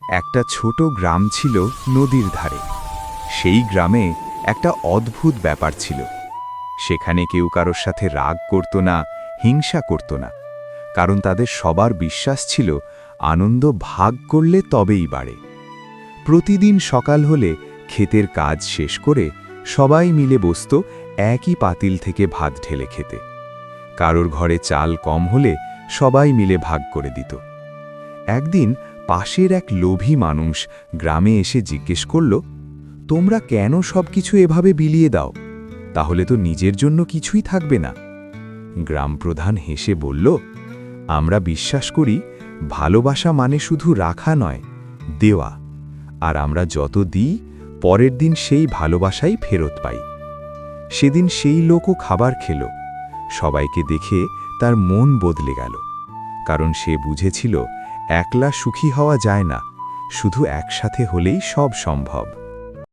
একটা ছোট গ্রাম ছিল নদীর ধারে। সেই গ্রামে একটা অদ্ভুত ব্যাপার ছিল। সেখানে কেউ কারোর সাথে রাগ করত না, হিংসা করত না, কারণ তাদের সবার বিশ্বাস ছিল আনন্দ ভাগ করলে তবেই বাড়ে। প্রতিদিন সকাল হলে ক্ষেতের কাজ শেষ করে সবাই মিলে বসত একই পাতিল থেকে ভাত ঢেলে খেতে। কারোর ঘরে চাল কম হলে সবাই মিলে ভাগ করে দিত। একদিন পাশের এক লোভী মানুষ গ্রামে এসে জিজ্ঞেস করল, তোমরা কেন সবকিছু এভাবে বিলিয়ে দাও? তাহলে তো নিজের জন্য কিছুই থাকবে না। গ্রামপ্রধান হেসে বলল, আমরা বিশ্বাস করি ভালোবাসা মানে শুধু রাখা নয়, দেওয়া। আর আমরা যত দিই পরের দিন সেই ভালোবাসাই ফেরত পাই। সেদিন সেই লোকও খাবার খেল। সবাইকে দেখে তার মন বদলে গেল, কারণ সে বুঝেছিল একলা সুখী হওয়া যায় না, শুধু একসাথে হলেই সব সম্ভব।